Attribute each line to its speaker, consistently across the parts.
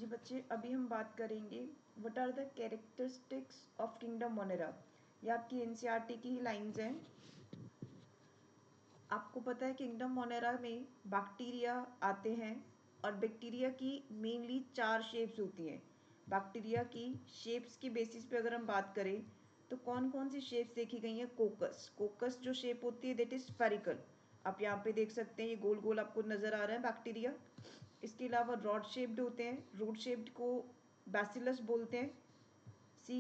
Speaker 1: बच्चे अभी हम बात करेंगे what are the characteristics of kingdom Monera. ये आपकी एनसीईआरटी की ही लाइन्स हैं। आपको पता है किंगडम मोनेरा में बैक्टीरिया आते हैं और बैक्टीरिया की मेनली 4 शेप्स होती हैं। बैक्टीरिया की शेप्स की बेसिस पे अगर हम बात करें तो कौन कौन सी शेप्स देखी गई हैं। कोकस जो शेप होती है दैट इज स्फेरिकल। आप यहाँ पे देख सकते हैं, ये गोल गोल आपको नजर आ रहा है बैक्टीरिया। इसके अलावा रॉड शेप्ड होते हैं, रोड शेप्ड को बैसिलस बोलते हैं। See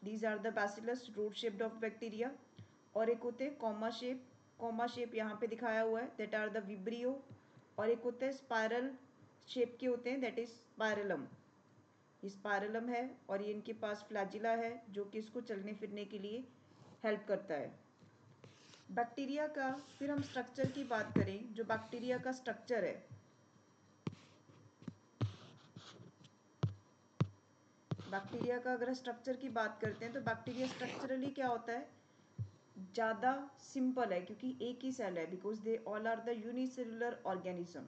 Speaker 1: these are the bacillus rod shaped of bacteria. और एक होते हैं कॉमा शेप यहाँ पे दिखाया हुआ है दैट आर द विब्रियो। और एक होते हैं स्पायरल शेप के होते हैं दैट इज स्पायरलम। ये स्पायरलम है और ये इनके पास फ्लैजिला है जो कि इसको चलने फिरने के लिए हेल्प करता है। बैक्टीरिया का फिर हम स्ट्रक्चर की बात करें, जो बैक्टीरिया का स्ट्रक्चर है, बैक्टीरिया का अगर स्ट्रक्चर की बात करते हैं तो बैक्टीरिया स्ट्रक्चरली क्या होता है, ज़्यादा सिंपल है क्योंकि एक ही सेल है, because they all are the unicellular organism.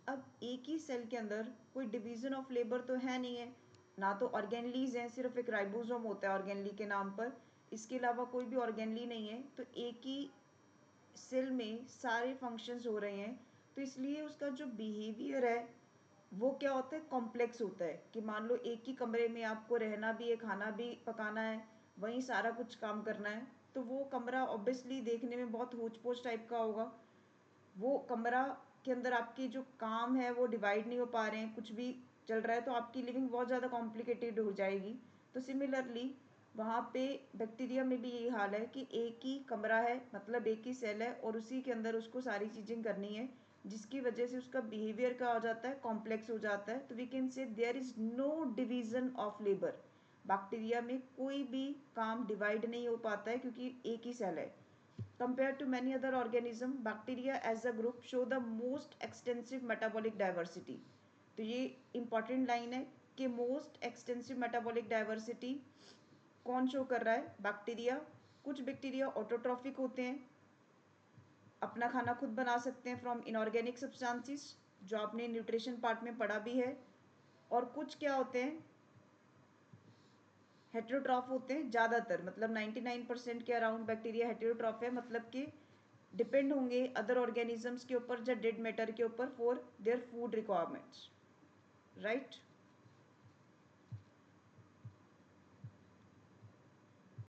Speaker 1: अब एक ही सेल के अंदर कोई डिवीजन ऑफ लेबर तो है नहीं है, ना तो ऑर्गेनलीज हैं, सिर्फ एक राइबोसोम होता है ऑर्गेनली के नाम पर, इसके अलावा कोई भी ऑर्गेनली नहीं है। तो एक ही सेल में सारे फंक्शंस हो रहे हैं, तो इसलिए उसका जो बिहेवियर है वो क्या होता है, कॉम्प्लेक्स होता है। कि मान लो एक ही कमरे में आपको रहना भी है, खाना भी पकाना है, वहीं सारा कुछ काम करना है, तो वो कमरा ऑब्वियसली देखने में बहुत होच पोच टाइप का होगा। वो कमरा के अंदर आपके जो काम है वो डिवाइड नहीं हो पा रहे हैं, कुछ भी चल रहा है, तो आपकी लिविंग बहुत ज़्यादा कॉम्प्लिकेटेड हो जाएगी। तो सिमिलरली वहाँ पे बैक्टीरिया में भी यही हाल है कि एक ही कमरा है, मतलब एक ही सेल है और उसी के अंदर उसको सारी चीज़ें करनी है, जिसकी वजह से उसका बिहेवियर क्या हो जाता है, कॉम्प्लेक्स हो जाता है। तो we can say there is no division of labour. Bacteria में कोई भी काम डिवाइड नहीं हो पाता है क्योंकि एक ही सेल है। Compared to many other organisms, bacteria as a group show the most extensive metabolic diversity. तो ये important line है कि most extensive metabolic diversity कौन शो कर रहा है, बैक्टीरिया। कुछ बैक्टीरिया ऑटोट्रॉफिक होते हैं, अपना खाना खुद बना सकते हैं फ्रॉम इनऑर्गेनिक सब्सटेंसेस, जो आपने न्यूट्रिशन पार्ट में पढ़ा भी है। और कुछ क्या होते हैं, हेटेरोट्रॉफ होते हैं ज़्यादातर, मतलब 99% के अराउंड बैक्टीरिया हेटेरोट्रॉफ है, मतलब कि डिपेंड होंगे अदर ऑर्गेनिजम्स के ऊपर या डेड मैटर के ऊपर for their food requirements, right.